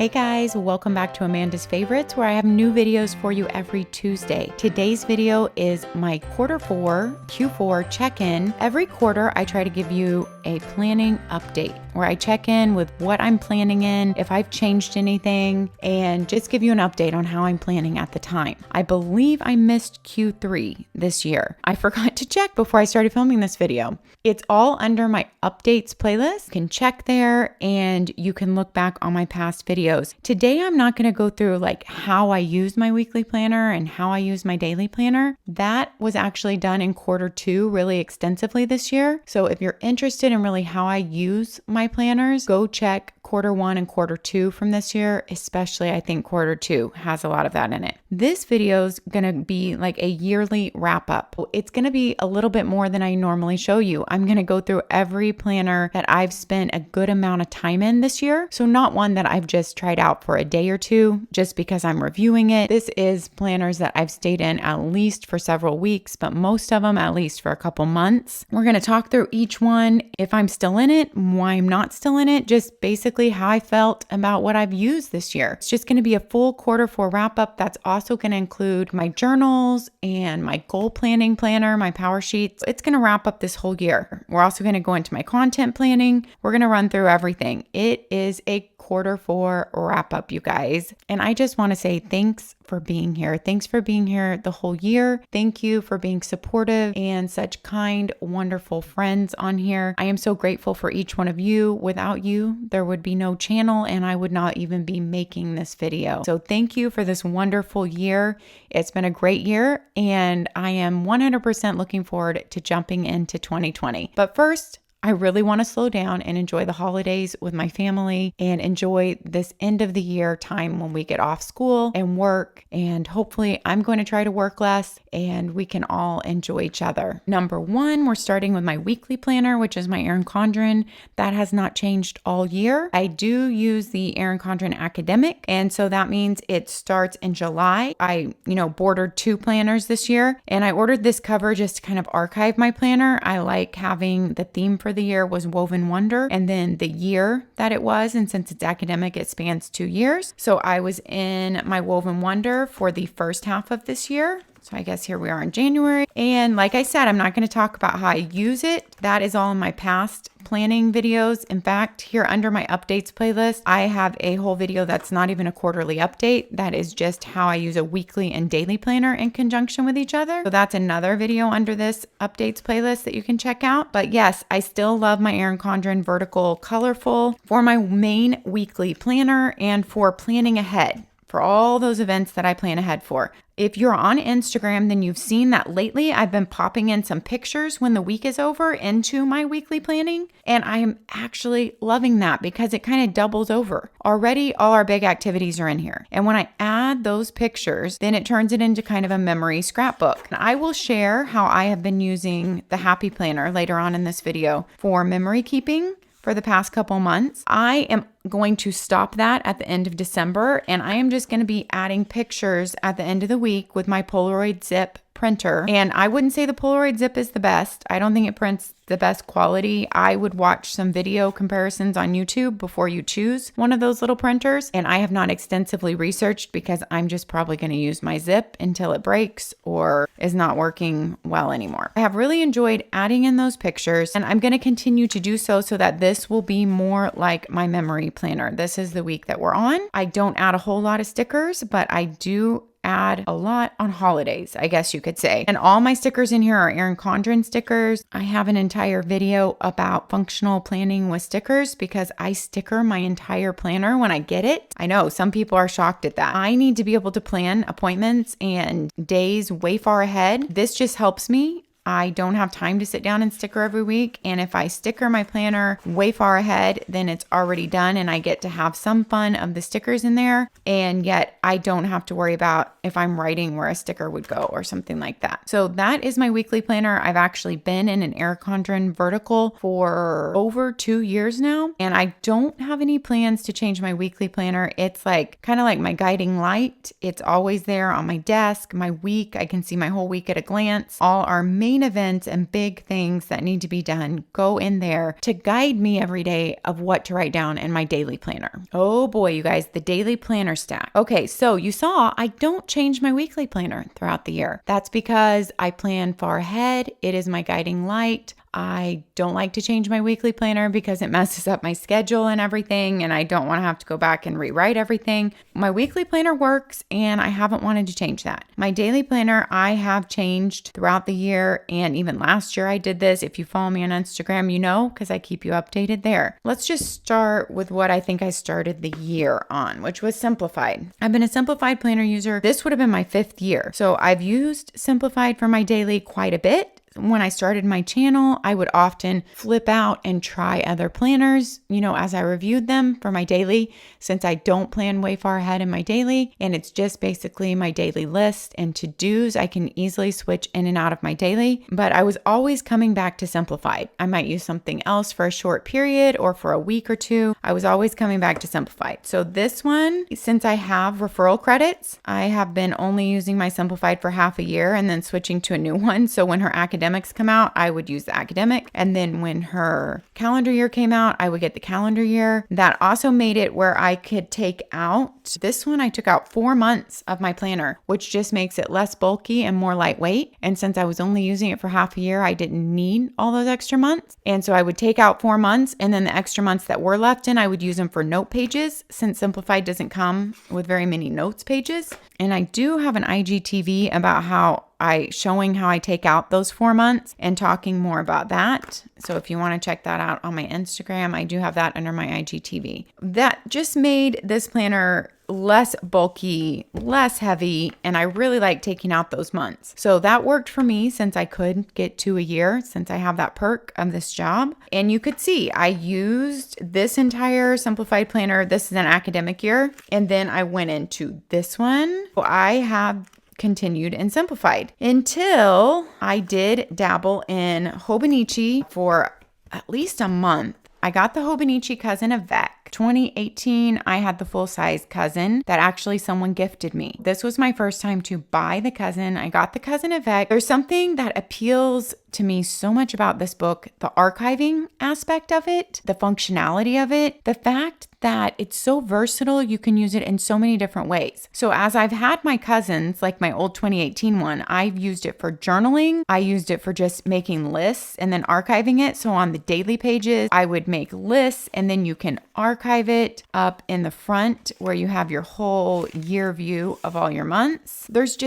Hey guys, welcome back to Amanda's Favorites, where I have new videos for you every Tuesday. Today's video is my Q4 check-in. Every quarter, I try to give you a planning update where I check in with what I'm planning in, if I've changed anything, and just give you an update on how I'm planning at the time. I believe I missed Q3 this year. I forgot to check before I started filming this video. It's all under my updates playlist. You can check there and you can look back on my past videos. Today, I'm not going to go through like how I use my weekly planner and how I use my daily planner. That was actually done in Q2 really extensively this year. So if you're interested in really how I use my planners, go check Q1 and Q2 from this year. Especially, I think Q2 has a lot of that in it. This video is going to be like a yearly wrap up. It's going to be a little bit more than I normally show you. I'm going to go through every planner that I've spent a good amount of time in this year. So not one that I've just tried out for a day or two just because I'm reviewing it. This is planners that I've stayed in at least for several weeks, but most of them at least for a couple months. We're going to talk through each one, if I'm still in it, why I'm not still in it, just basically how I felt about what I've used this year. It's just going to be a full Q4 wrap up. That's also going to include my journals and my goal planning planner, my PowerSheets. It's going to wrap up this whole year. We're also going to go into my content planning. We're going to run through everything. It is a Q4 wrap up, you guys. And I just want to say thanks for being here. Thanks for being here the whole year. Thank you for being supportive and such kind, wonderful friends on here. I am so grateful for each one of you. Without you, there would be no channel and I would not even be making this video. So thank you for this wonderful year. It's been a great year and I am 100% looking forward to jumping into 2020. But first, I really want to slow down and enjoy the holidays with my family and enjoy this end of the year time when we get off school and work. And hopefully I'm going to try to work less and we can all enjoy each other. Number one, we're starting with my weekly planner, which is my ERIN CONDREN. That has not changed all year. I do use the ERIN CONDREN Academic. And so that means it starts in July. I, bordered 2 planners this year and I ordered this cover just to kind of archive my planner. I like having the theme for the year was Woven Wonder and then the year that it was, and since it's academic it spans 2 years, so I was in my Woven Wonder for the first half of this year. So I guess here we are in January. And like I said, I'm not going to talk about how I use it. That is all in my past planning videos. In fact, here under my updates playlist, I have a whole video that's not even a quarterly update. That is just how I use a weekly and daily planner in conjunction with each other. So that's another video under this updates playlist that you can check out. But yes, I still love my ERIN CONDREN Vertical Colorful for my main weekly planner and for planning ahead. For all those events that I plan ahead for. If you're on Instagram, then you've seen that lately I've been popping in some pictures when the week is over into my weekly planning. And I am actually loving that because it kind of doubles over. Already, all our big activities are in here. And when I add those pictures, then it turns it into kind of a memory scrapbook. And I will share how I have been using the Happy Planner later on in this video for memory keeping for the past couple months. I am going to stop that at the end of December, and I am just going to be adding pictures at the end of the week with my Polaroid zip printer. And I wouldn't say the Polaroid zip is the best. I don't think it prints the best quality. I would watch some video comparisons on YouTube before you choose one of those little printers. And I have not extensively researched because I'm just probably going to use my zip until it breaks or is not working well anymore. I have really enjoyed adding in those pictures and I'm going to continue to do so that this will be more like my memory planner. This is the week that we're on. I don't add a whole lot of stickers, but I do add a lot on holidays, I guess you could say. And all my stickers in here are ERIN CONDREN stickers. I have an entire video about functional planning with stickers because I sticker my entire planner when I get it. I know some people are shocked at that. I need to be able to plan appointments and days way far ahead. This just helps me. I don't have time to sit down and sticker every week. And if I sticker my planner way far ahead, then it's already done and I get to have some fun of the stickers in there. And yet I don't have to worry about if I'm writing where a sticker would go or something like that. So that is my weekly planner. I've actually been in an ERIN CONDREN Vertical for over 2 years now. And I don't have any plans to change my weekly planner. It's like kind of like my guiding light. It's always there on my desk. My week, I can see my whole week at a glance. All our main main events and big things that need to be done go in there to guide me every day of what to write down in my daily planner. Oh boy, you guys, the daily planner stack. Okay, so you saw I don't change my weekly planner throughout the year. That's because I plan far ahead. It is my guiding light. I don't like to change my weekly planner because it messes up my schedule and everything, and I don't want to have to go back and rewrite everything. My weekly planner works, and I haven't wanted to change that. My daily planner, I have changed throughout the year, and even last year I did this. If you follow me on Instagram, you know, because I keep you updated there. Let's just start with what I think I started the year on, which was Simplified. I've been a Simplified planner user. This would have been my 5th year. So I've used Simplified for my daily quite a bit. When I started my channel, I would often flip out and try other planners, you know, as I reviewed them for my daily, since I don't plan way far ahead in my daily, and it's just basically my daily list and to-dos. I can easily switch in and out of my daily, but I was always coming back to Simplified. I might use something else for a short period or for a week or two. I was always coming back to Simplified. So this one, since I have referral credits, I have been only using my Simplified for half a year and then switching to a new one. So when her academics come out, I would use the academic. And then when her calendar year came out, I would get the calendar year. That also made it where I could take out, this one I took out 4 months of my planner, which just makes it less bulky and more lightweight. And since I was only using it for half a year, I didn't need all those extra months. And so I would take out 4 months, and then the extra months that were left in, I would use them for note pages, since Simplified doesn't come with very many notes pages. And I do have an IGTV about showing how I take out those 4 months and talking more about that. So if you want to check that out on my Instagram, I do have that under my IGTV. That just made this planner less bulky, less heavy, and I really like taking out those months. So that worked for me, since I could get to a year, since I have that perk of this job. And you could see I used this entire Simplified planner. This is an academic year. And then I went into this one. So I have continued and Simplified until I did dabble in Hobonichi for at least a month. I got the Hobonichi Cousin Avec. 2018, I had the full-size Cousin that actually someone gifted me. This was my first time to buy the Cousin. I got the Cousin Avec. There's something that appeals to me so much about this book, the archiving aspect of it, the functionality of it, the fact that it's so versatile, you can use it in so many different ways. So as I've had my Cousins, like my old 2018 one, I've used it for journaling. I used it for just making lists and then archiving it. So on the daily pages, I would make lists, and then you can archive it up in the front where you have your whole year view of all your months. There's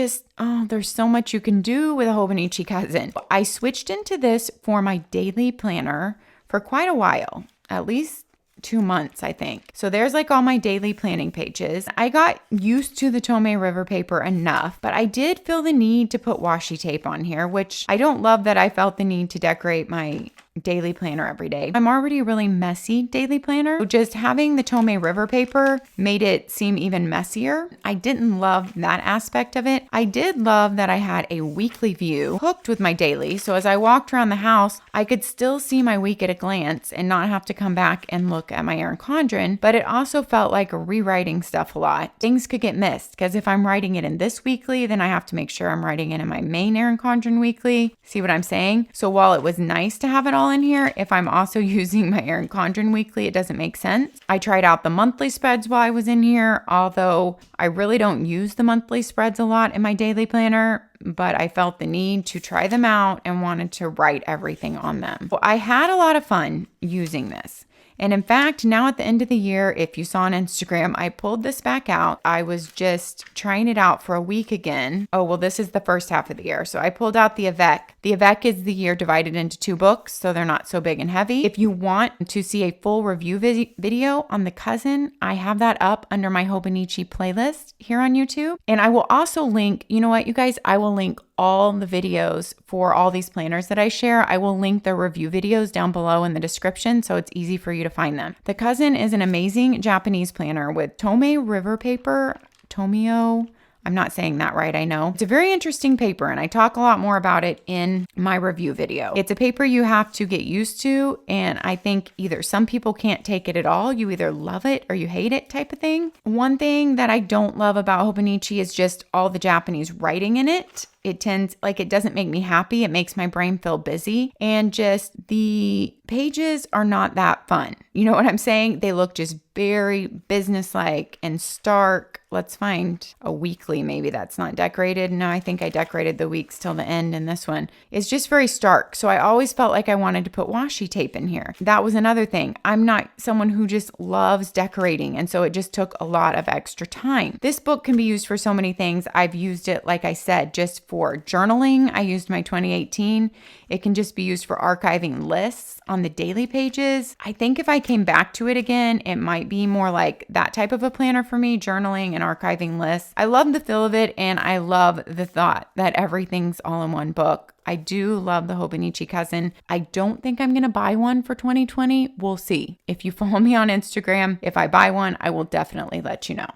so much you can do with a Hobonichi Cousin. I switched into this for my daily planner for quite a while, at least 2 months, I think. So there's like all my daily planning pages. I got used to the Tomei River paper enough, but I did feel the need to put washi tape on here, which I don't love that I felt the need to decorate my daily planner every day. I'm already a really messy daily planner. So just having the Tomei River paper made it seem even messier. I didn't love that aspect of it. I did love that I had a weekly view hooked with my daily. So as I walked around the house, I could still see my week at a glance and not have to come back and look at my ERIN CONDREN, but it also felt like rewriting stuff a lot. Things could get missed because if I'm writing it in this weekly, then I have to make sure I'm writing it in my main ERIN CONDREN weekly. See what I'm saying? So while it was nice to have it all in here, if I'm also using my ERIN CONDREN weekly, it doesn't make sense. I tried out the monthly spreads while I was in here, although I really don't use the monthly spreads a lot in my daily planner, but I felt the need to try them out and wanted to write everything on them. Well, I had a lot of fun using this. And in fact, now at the end of the year, if you saw on Instagram, I pulled this back out. I was just trying it out for a week again. Oh, well, this is the first half of the year. So I pulled out the Avec. The Avec is the year divided into 2 books, so they're not so big and heavy. If you want to see a full review video on the Cousin, I have that up under my Hobonichi playlist here on YouTube. And I will also link, you know what, you guys, I will link all the videos for all these planners that I share. I will link the review videos down below in the description so it's easy for you to find them. The Cousin is an amazing Japanese planner with Tomei River paper, Tomio. I'm not saying that right, I know. It's a very interesting paper, and I talk a lot more about it in my review video. It's a paper you have to get used to, and I think either some people can't take it at all, you either love it or you hate it type of thing. One thing that I don't love about Hobonichi is just all the Japanese writing in it. it doesn't make me happy. It makes my brain feel busy, and just the pages are not that fun. You know what I'm saying? They look just very businesslike and stark. Let's find a weekly maybe that's not decorated. No, I think I decorated the weeks till the end, and this one is just very stark. So I always felt like I wanted to put washi tape in here. That was another thing. I'm not someone who just loves decorating, and so it just took a lot of extra time. This book can be used for so many things. I've used it, like I said, just for journaling. I used my 2018. It can just be used for archiving lists on the daily pages. I think if I came back to it again, it might be more like that type of a planner for me, journaling and archiving lists. I love the feel of it, and I love the thought that everything's all in one book. I do love the Hobonichi Cousin. I don't think I'm going to buy one for 2020. We'll see. If you follow me on Instagram, if I buy one, I will definitely let you know.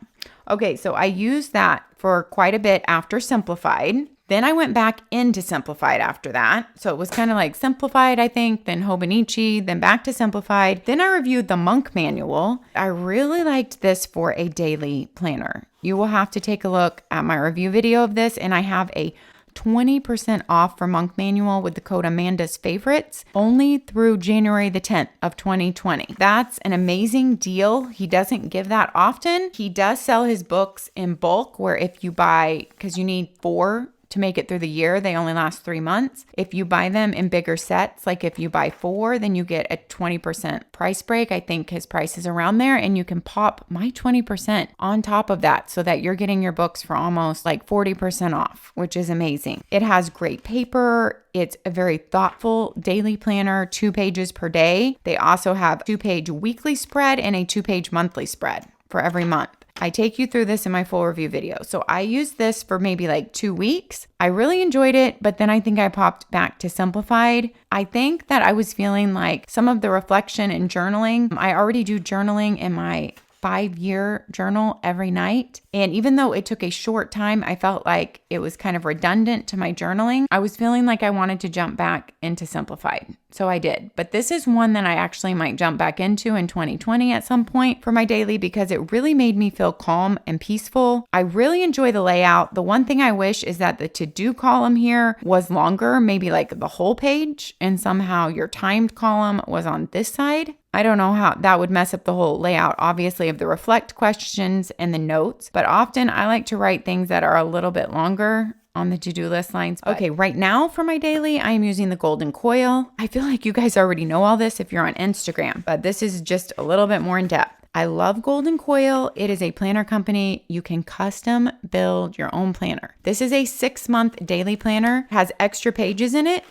Okay, so I used that for quite a bit after Simplified. Then I went back into Simplified after that. So it was kind of like Simplified, I think, then Hobonichi, then back to Simplified. Then I reviewed the Monk Manual. I really liked this for a daily planner. You will have to take a look at my review video of this, and I have a 20% off for Monk Manual with the code AMANDASFAVORITES only through January the 10th of 2020. That's an amazing deal. He doesn't give that often. He does sell his books in bulk, where if you buy, because you need 4 to make it through the year, they only last 3 months. If you buy them in bigger sets, like if you buy 4, then you get a 20% price break. I think his price is around there, and you can pop my 20% on top of that so that you're getting your books for almost like 40% off, which is amazing. It has great paper. It's a very thoughtful daily planner, 2 pages per day. They also have 2-page weekly spread and a 2-page monthly spread for every month. I take you through this in my full review video. So I used this for maybe like 2 weeks. I really enjoyed it, but then I think I popped back to Simplified. I think that I was feeling like some of the reflection and journaling. I already do journaling in my 5-year journal every night. And even though it took a short time, I felt like it was kind of redundant to my journaling. I was feeling like I wanted to jump back into Simplified. So I did. But this is one that I actually might jump back into in 2020 at some point for my daily, because it really made me feel calm and peaceful. I really enjoy the layout. The one thing I wish is that the to-do column here was longer, maybe like the whole page, and somehow your timed column was on this side. I don't know how that would mess up the whole layout, obviously, of the reflect questions and the notes, but often I like to write things that are a little bit longer on the to-do list lines. Okay, right now for my daily, I am using the Golden COIL. I feel like you guys already know all this if you're on Instagram, but this is just a little bit more in depth. I love Golden COIL. It is a planner company. You can custom build your own planner. This is a 6-month daily planner. It has extra pages in it.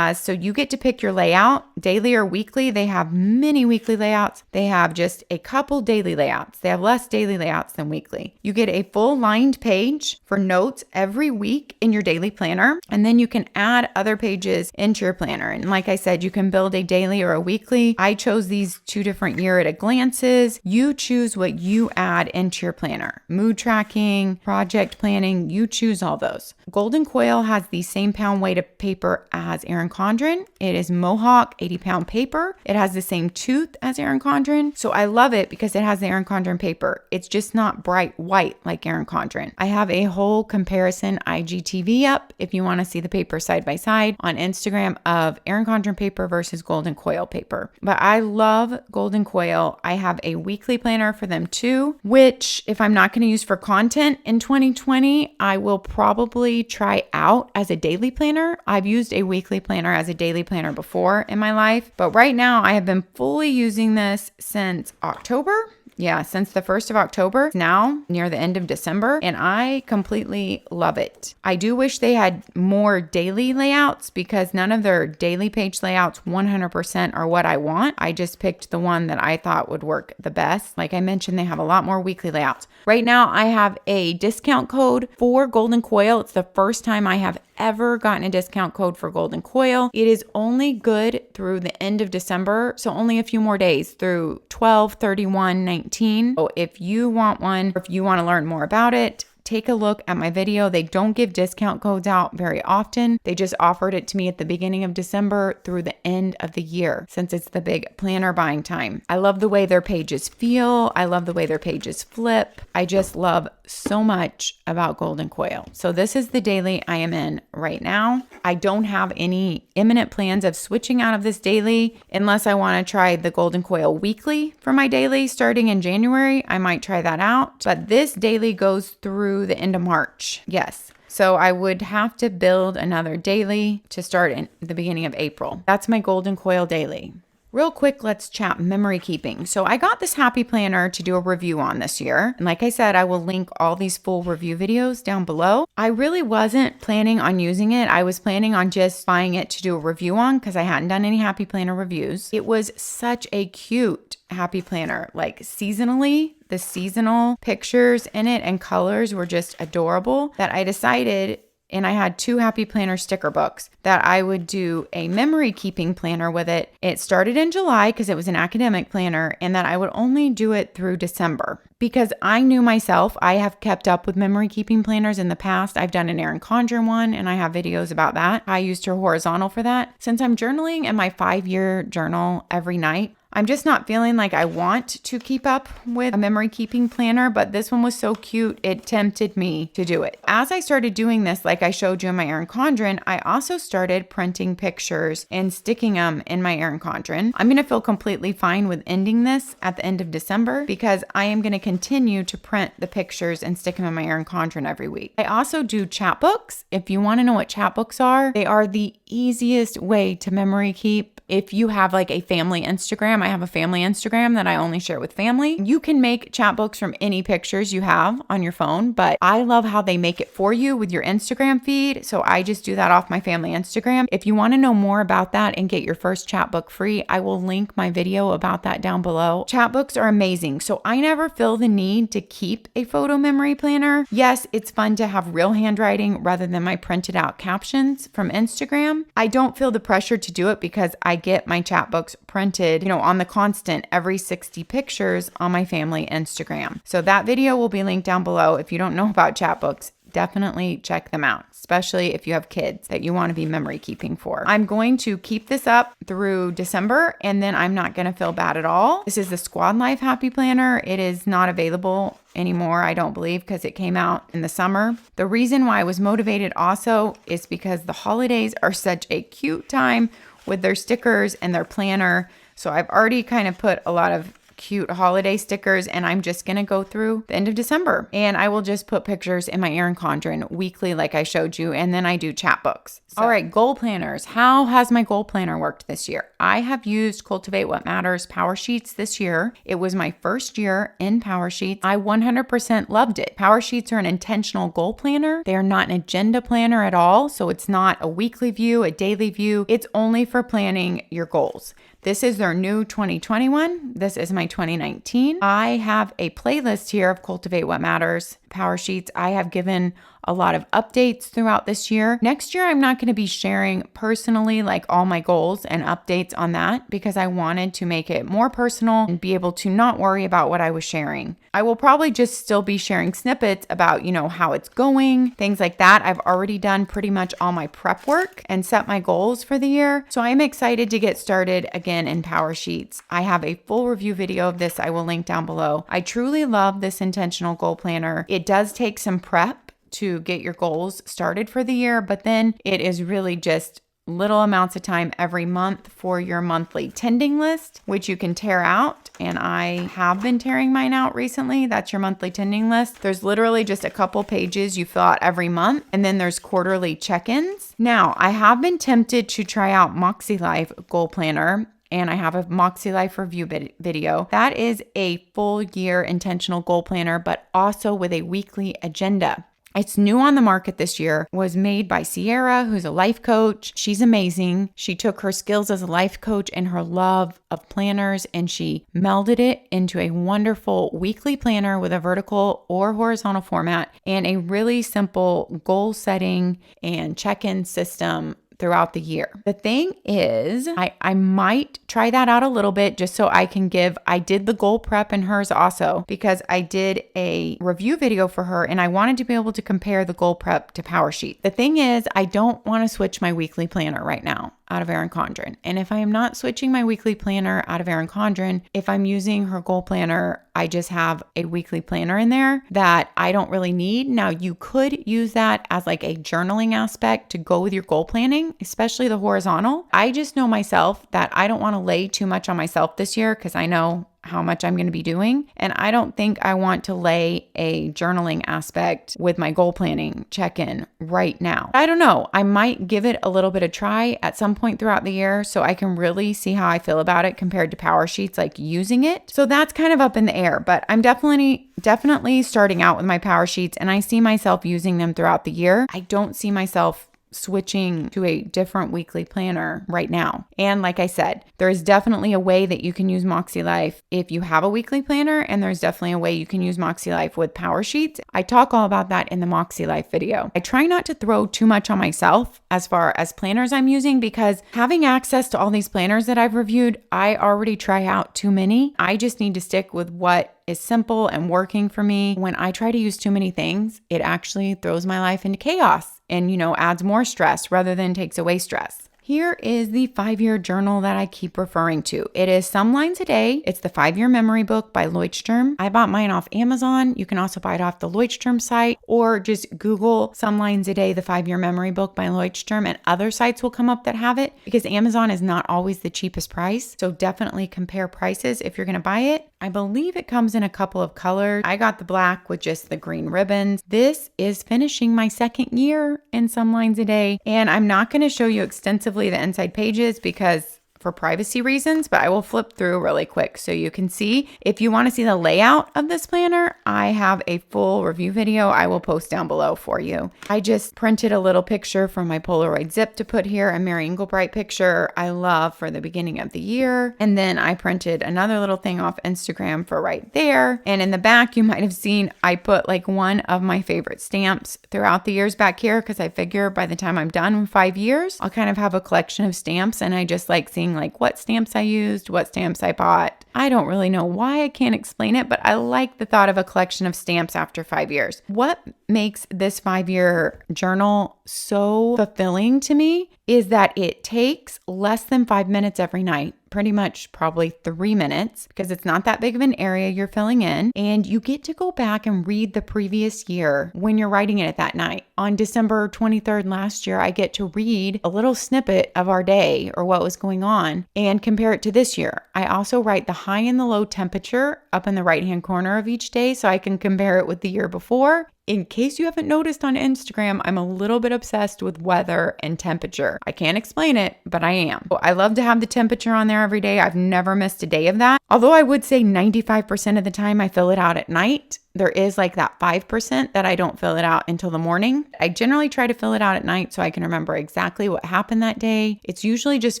So you get to pick your layout, daily or weekly. They have many weekly layouts. They have just a couple daily layouts. They have less daily layouts than weekly. You get a full lined page for notes every week in your daily planner, and then you can add other pages into your planner. And like I said, you can build a daily or a weekly. I chose these 2 different year at a glance. You choose what you add into your planner. Mood tracking, project planning, you choose all those. Golden COIL has the same pound weight of paper as ERIN CONDREN. It is Mohawk 80-pound paper. It has the same tooth as ERIN CONDREN. So I love it because it has the ERIN CONDREN paper. It's just not bright white like ERIN CONDREN. I have a whole comparison IGTV up if you want to see the paper side by side on Instagram of ERIN CONDREN paper versus Golden COIL paper. But I love Golden COIL. I have a weekly planner for them too, which if I'm not going to use for content in 2020, I will probably try out as a daily planner. I've used a weekly planner as a daily planner before in my life, but right now I have been fully using this since October. Yeah, since the 1st of October, now near the end of December, and I completely love it. I do wish they had more daily layouts because none of their daily page layouts 100% are what I want. I just picked the one that I thought would work the best. Like I mentioned, they have a lot more weekly layouts. Right now, I have a discount code for Golden COIL. It's the first time I have ever gotten a discount code for Golden COIL. It is only good through the end of December, so only a few more days through 12/31/19. So if you want one, or if you want to learn more about it, take a look at my video. They don't give discount codes out very often. They just offered it to me at the beginning of December through the end of the year, since it's the big planner buying time. I love the way their pages feel. I love the way their pages flip. I just love so much about Golden Coil. So this is the daily I am in right now. I don't have any imminent plans of switching out of this daily unless I want to try the Golden Coil weekly for my daily starting in January. I might try that out, but this daily goes through the end of March. Yes. So I would have to build another daily to start in the beginning of April. That's my Golden Coil daily. Real quick, let's chat memory keeping. So I got this happy planner to do a review on this year. And like I said, I will link all these full review videos down below. I really wasn't planning on using it. I was planning on just buying it to do a review on because I hadn't done any happy planner reviews. It was such a cute happy planner, like seasonally. The seasonal pictures in it and colors were just adorable that I decided, and I had 2 happy planner sticker books, that I would do a memory keeping planner with it. It started in July because it was an academic planner, and that I would only do it through December. Because I knew myself, I have kept up with memory keeping planners in the past. I've done an ERIN CONDREN one, and I have videos about that. I used her horizontal for that. Since I'm journaling in my 5-year journal every night, I'm just not feeling like I want to keep up with a memory keeping planner, but this one was so cute, it tempted me to do it. As I started doing this, like I showed you in my ERIN CONDREN, I also started printing pictures and sticking them in my ERIN CONDREN. I'm gonna feel completely fine with ending this at the end of December because I am gonna continue to print the pictures and stick them in my ERIN CONDREN every week. I also do chatbooks. If you wanna know what chatbooks are, they are the easiest way to memory keep. If you have like a family Instagram, I have a family Instagram that I only share with family. You can make chatbooks from any pictures you have on your phone, but I love how they make it for you with your Instagram feed. So I just do that off my family Instagram. If you want to know more about that and get your first chatbook free, I will link my video about that down below. Chatbooks are amazing. So I never feel the need to keep a photo memory planner. Yes, it's fun to have real handwriting rather than my printed out captions from Instagram. I don't feel the pressure to do it because I get my chatbooks printed, on the constant every 60 pictures on my family Instagram. So that video will be linked down below. If you don't know about chatbooks, definitely check them out, especially if you have kids that you want to be memory keeping for. I'm going to keep this up through December, and then I'm not going to feel bad at all. This is the Squad Life Happy Planner. It is not available anymore, I don't believe, because it came out in the summer. The reason why I was motivated also is because the holidays are such a cute time with their stickers and their planner. So I've already kind of put a lot of cute holiday stickers, and I'm just going to go through the end of December, and I will just put pictures in my ERIN CONDREN weekly like I showed you, and then I do chatbooks. All right, goal planners. How has my goal planner worked this year? I have used Cultivate What Matters PowerSheets this year. It was my first year in PowerSheets. I 100% loved it. PowerSheets are an intentional goal planner. They are not an agenda planner at all, so it's not a weekly view, a daily view. It's only for planning your goals. This is their new 2021. This is my 2019. I have a playlist here of Cultivate What Matters PowerSheets. I have given a lot of updates throughout this year. Next year, I'm not going to be sharing personally like all my goals and updates on that because I wanted to make it more personal and be able to not worry about what I was sharing. I will probably just still be sharing snippets about, how it's going, things like that. I've already done pretty much all my prep work and set my goals for the year. So I'm excited to get started again in PowerSheets. I have a full review video of this I will link down below. I truly love this intentional goal planner. It does take some prep to get your goals started for the year, but then it is really just little amounts of time every month for your monthly tending list, which you can tear out. And I have been tearing mine out recently. That's your monthly tending list. There's literally just a couple pages you fill out every month, and then there's quarterly check-ins. Now, I have been tempted to try out Moxie Life Goal Planner, and I have a Moxie Life review video. That is a full year intentional goal planner, but also with a weekly agenda. It's new on the market this year, was made by Sierra, who's a life coach. She's amazing. She took her skills as a life coach and her love of planners, and she melded it into a wonderful weekly planner with a vertical or horizontal format and a really simple goal setting and check-in system throughout the year. The thing is, I might try that out a little bit just so I can I did the goal prep in hers also because I did a review video for her and I wanted to be able to compare the goal prep to PowerSheet. The thing is, I don't want to switch my weekly planner right now out of ERIN CONDREN. And if I am not switching my weekly planner out of ERIN CONDREN, if I'm using her goal planner, I just have a weekly planner in there that I don't really need. Now, you could use that as like a journaling aspect to go with your goal planning, especially the horizontal. I just know myself that I don't want to lay too much on myself this year because I know how much I'm going to be doing. And I don't think I want to lay a journaling aspect with my goal planning check-in right now. I don't know. I might give it a little bit of try at some point throughout the year so I can really see how I feel about it compared to PowerSheets, like using it. So that's kind of up in the air, but I'm definitely starting out with my PowerSheets and I see myself using them throughout the year. I don't see myself switching to a different weekly planner right now. And like I said, there is definitely a way that you can use Moxie Life if you have a weekly planner, and there's definitely a way you can use Moxie Life with PowerSheets. I talk all about that in the Moxie Life video. I try not to throw too much on myself as far as planners I'm using because having access to all these planners that I've reviewed, I already try out too many. I just need to stick with what is simple and working for me. When I try to use too many things, it actually throws my life into chaos and, adds more stress rather than takes away stress. Here is the 5-year journal that I keep referring to. It is Some Lines a Day. It's the 5-year memory book by Leuchtturm. I bought mine off Amazon. You can also buy it off the Leuchtturm site or just Google Some Lines a Day, the 5-year memory book by Leuchtturm, and other sites will come up that have it because Amazon is not always the cheapest price. So definitely compare prices if you're going to buy it. I believe it comes in a couple of colors. I got the black with just the green ribbons. This is finishing my 2nd year in Some Lines a Day, and I'm not going to show you extensively the inside pages because for privacy reasons, but I will flip through really quick so you can see. If you want to see the layout of this planner, I have a full review video I will post down below for you. I just printed a little picture from my Polaroid zip to put here, a Mary Engelbright picture I love for the beginning of the year. And then I printed another little thing off Instagram for right there. And in the back, you might have seen I put like one of my favorite stamps throughout the years back here because I figure by the time I'm done with 5 years, I'll kind of have a collection of stamps, and I just like seeing like what stamps I used, what stamps I bought. I don't really know why, I can't explain it, but I like the thought of a collection of stamps after 5 years. What makes this 5-year journal so fulfilling to me is that it takes less than 5 minutes every night, pretty much probably 3 minutes because it's not that big of an area you're filling in, and you get to go back and read the previous year when you're writing it that night. On December 23rd last year, I get to read a little snippet of our day or what was going on and compare it to this year. I also write the high and the low temperature up in the right-hand corner of each day so I can compare it with the year before. In case you haven't noticed on Instagram, I'm a little bit obsessed with weather and temperature. I can't explain it, but I am. I love to have the temperature on there every day. I've never missed a day of that. Although I would say 95% of the time I fill it out at night. There is like that 5% that I don't fill it out until the morning. I generally try to fill it out at night so I can remember exactly what happened that day. It's usually just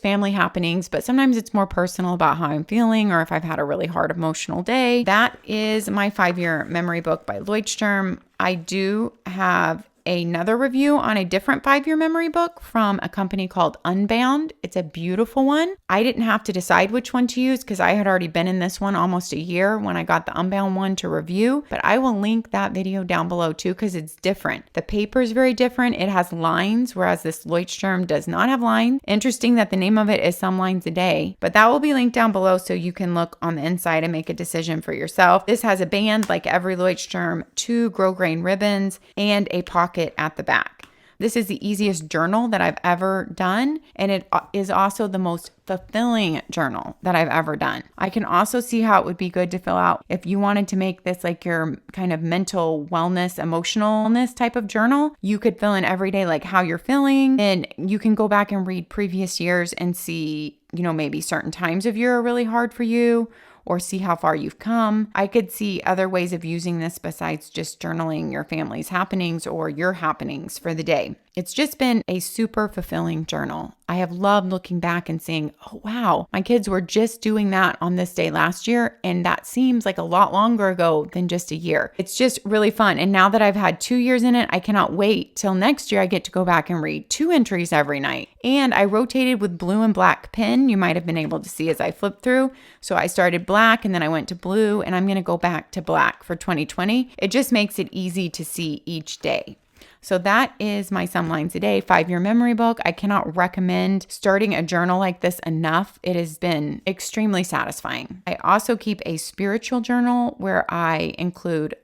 family happenings, but sometimes it's more personal about how I'm feeling or if I've had a really hard emotional day. That is my 5-year memory book by Leuchtturm. I do have another review on a different 5-year memory book from a company called Unbound. It's a beautiful one. I didn't have to decide which one to use because I had already been in this one almost a year when I got the Unbound one to review, but I will link that video down below too because it's different. The paper is very different. It has lines, whereas this Leuchtturm does not have lines. Interesting that the name of it is Some Lines a Day, but that will be linked down below so you can look on the inside and make a decision for yourself. This has a band like every Leuchtturm, 2 grosgrain ribbons, and a pocket at the back. This is the easiest journal that I've ever done, and it is also the most fulfilling journal that I've ever done. I can also see how it would be good to fill out if you wanted to make this like your kind of mental wellness, emotionalness type of journal. You could fill in every day like how you're feeling, and you can go back and read previous years and see, maybe certain times of year are really hard for you, or see how far you've come. I could see other ways of using this besides just journaling your family's happenings or your happenings for the day. It's just been a super fulfilling journal. I have loved looking back and saying, oh, wow, my kids were just doing that on this day last year. And that seems like a lot longer ago than just a year. It's just really fun. And now that I've had 2 years in it, I cannot wait till next year I get to go back and read 2 entries every night. And I rotated with blue and black pen. You might have been able to see as I flipped through. So I started black and then I went to blue, and I'm going to go back to black for 2020. It just makes it easy to see each day. So that is my Some Lines a Day 5-year memory book. I cannot recommend starting a journal like this enough. It has been extremely satisfying. I also keep a spiritual journal where I include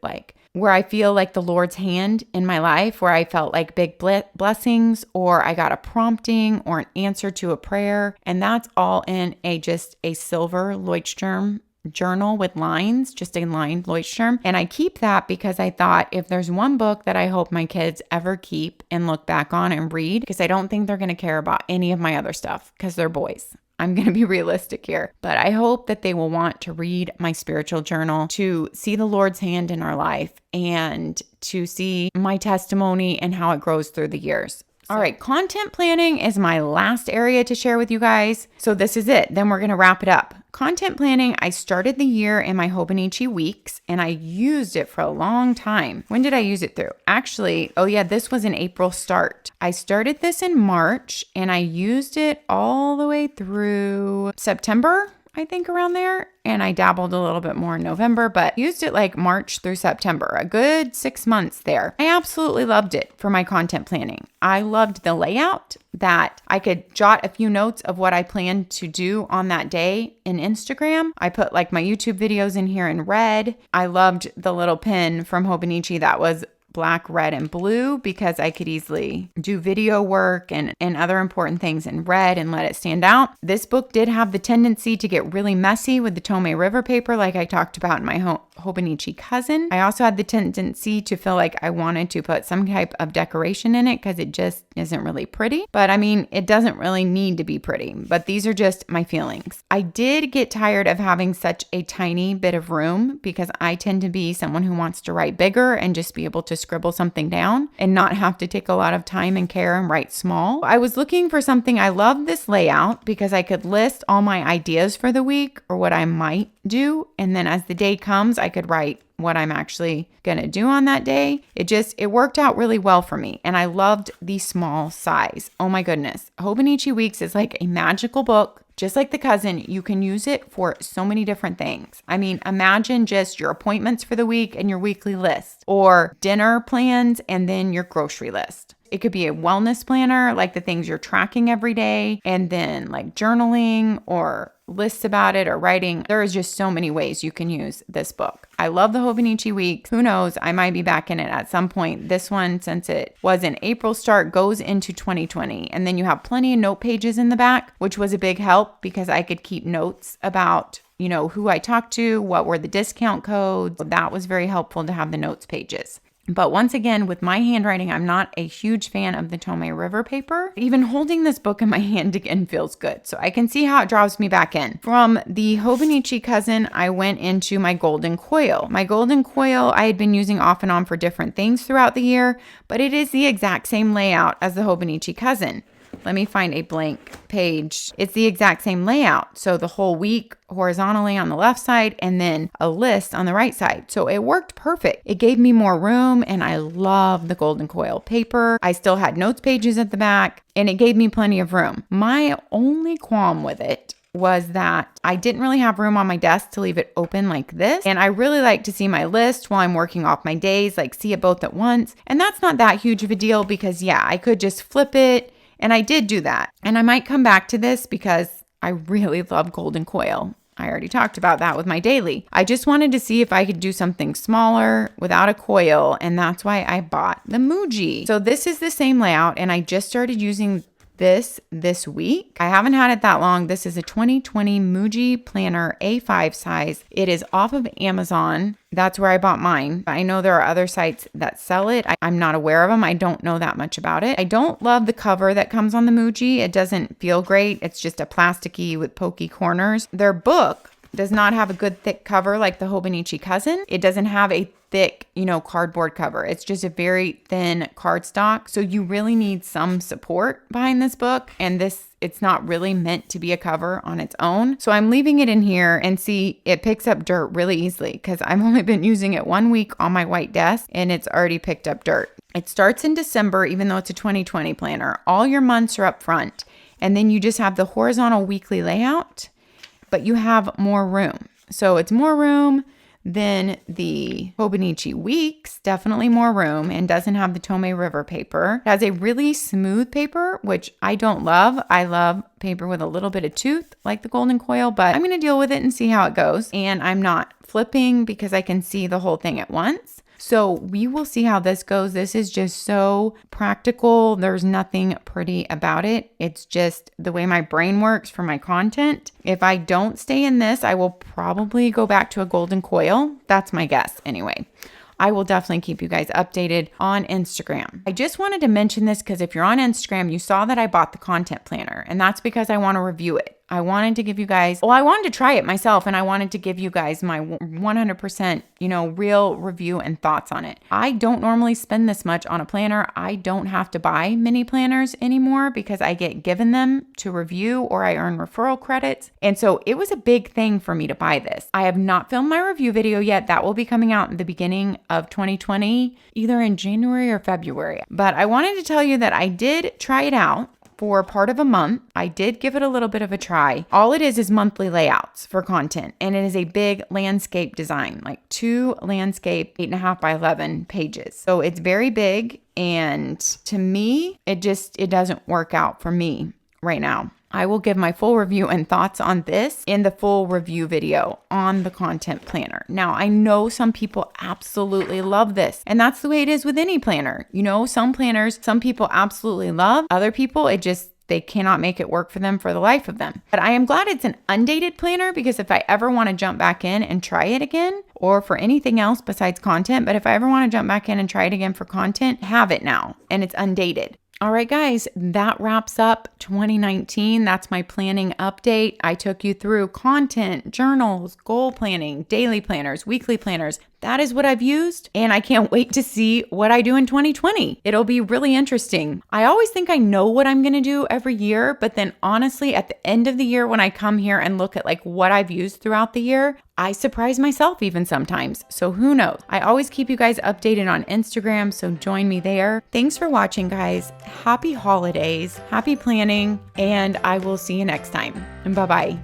where I feel like the Lord's hand in my life, where I felt like big blessings, or I got a prompting or an answer to a prayer. And that's all in just a silver Leuchtturm journal with lines, just a lined Leuchtturm. And I keep that because I thought, if there's one book that I hope my kids ever keep and look back on and read, because I don't think they're going to care about any of my other stuff because they're boys. I'm going to be realistic here, but I hope that they will want to read my spiritual journal, to see the Lord's hand in our life, and to see my testimony and how it grows through the years. All right, content planning is my last area to share with you guys. So this is it. Then we're going to wrap it up. Content planning, I started the year in my Hobonichi weeks, and I used it for a long time. When did I use it through? Actually, this was an April start. I started this in March, and I used it all the way through September, I think, around there. And I dabbled a little bit more in November, but used it like March through September, a good 6 months there. I absolutely loved it for my content planning. I loved the layout, that I could jot a few notes of what I planned to do on that day in Instagram. I put my YouTube videos in here in red. I loved the little pin from Hobonichi that was black, red, and blue, because I could easily do video work and other important things in red and let it stand out. This book did have the tendency to get really messy with the Tomei River paper, like I talked about in my Hobonichi cousin. I also had the tendency to feel like I wanted to put some type of decoration in it because it just isn't really pretty. But I mean, it doesn't really need to be pretty, but these are just my feelings. I did get tired of having such a tiny bit of room, because I tend to be someone who wants to write bigger and just be able to scribble something down and not have to take a lot of time and care and write small. I was looking for something. I love this layout because I could list all my ideas for the week or what I might do. And then as the day comes, I could write what I'm actually going to do on that day. It worked out really well for me. And I loved the small size. Oh my goodness. Hobonichi Weeks is like a magical book. Just like the cousin, you can use it for so many different things. I mean, imagine just your appointments for the week and your weekly list, or dinner plans and then your grocery list. It could be a wellness planner, like the things you're tracking every day, and then like journaling or lists about it or writing. There is just so many ways you can use this book. I love the Hobonichi Weeks. Who knows? I might be back in it at some point. This one, since it was an April start, goes into 2020. And then you have plenty of note pages in the back, which was a big help because I could keep notes about, who I talked to, what were the discount codes. That was very helpful to have the notes pages. But once again, with my handwriting, I'm not a huge fan of the Tomei River paper. Even holding this book in my hand again feels good. So I can see how it draws me back in. From the Hobonichi cousin, I went into my golden coil. My golden coil I had been using off and on for different things throughout the year, but it is the exact same layout as the Hobonichi cousin. Let me find a blank page. It's the exact same layout. So the whole week horizontally on the left side and then a list on the right side. So it worked perfect. It gave me more room, and I love the golden coil paper. I still had notes pages at the back, and it gave me plenty of room. My only qualm with it was that I didn't really have room on my desk to leave it open like this. And I really like to see my list while I'm working off my days, like see it both at once. And that's not that huge of a deal because I could just flip it. And I did do that. And I might come back to this because I really love golden coil. I already talked about that with my daily. I just wanted to see if I could do something smaller without a coil. And that's why I bought the Muji. So this is the same layout. And I just started using this week. I haven't had it that long. This is a 2020 Muji Planner A5 size. It is off of Amazon. That's where I bought mine. I know there are other sites that sell it. I'm not aware of them. I don't know that much about it. I don't love the cover that comes on the Muji. It doesn't feel great. It's just a plasticky with pokey corners. Their book does not have a good thick cover like the Hobonichi Cousin. It doesn't have a thick, cardboard cover. It's just a very thin cardstock. So you really need some support behind this book. And it's not really meant to be a cover on its own. So I'm leaving it in here, and see, it picks up dirt really easily because I've only been using it 1 week on my white desk and it's already picked up dirt. It starts in December, even though it's a 2020 planner. All your months are up front. And then you just have the horizontal weekly layout, but you have more room. So it's more room than the Hobonichi Weeks, definitely more room, and doesn't have the Tome River paper. It has a really smooth paper, which I don't love. I love paper with a little bit of tooth like the Golden Coil, but I'm going to deal with it and see how it goes. And I'm not flipping because I can see the whole thing at once. So we will see how this goes. This is just so practical. There's nothing pretty about it. It's just the way my brain works for my content. If I don't stay in this, I will probably go back to a Golden Coil. That's my guess anyway. I will definitely keep you guys updated on Instagram. I just wanted to mention this because if you're on Instagram, you saw that I bought the content planner, and that's because I want to review it. I wanted to give you guys, I wanted to try it myself, and I wanted to give you guys my 100%, real review and thoughts on it. I don't normally spend this much on a planner. I don't have to buy mini planners anymore because I get given them to review or I earn referral credits. And so it was a big thing for me to buy this. I have not filmed my review video yet. That will be coming out in the beginning of 2020, either in January or February. But I wanted to tell you that I did try it out for part of a month. I did give it a little bit of a try. All it is monthly layouts for content. And it is a big landscape design, like 2 landscape 8.5 by 11 pages. So it's very big. And to me, it doesn't work out for me right now. I will give my full review and thoughts on this in the full review video on the content planner. Now, I know some people absolutely love this, and that's the way it is with any planner. Some planners, some people absolutely love, other people, they cannot make it work for them for the life of them. But I am glad it's an undated planner because if I ever want to jump back in and try it again, or for anything else besides content, but if I ever want to jump back in and try it again for content, have it now, and it's undated. All right, guys, that wraps up 2019. That's my planning update. I took you through content, journals, goal planning, daily planners, weekly planners. That is what I've used, and I can't wait to see what I do in 2020. It'll be really interesting. I always think I know what I'm going to do every year, but then honestly, at the end of the year, when I come here and look at what I've used throughout the year, I surprise myself even sometimes. So who knows? I always keep you guys updated on Instagram, so join me there. Thanks for watching, guys. Happy holidays, happy planning, and I will see you next time. And bye-bye.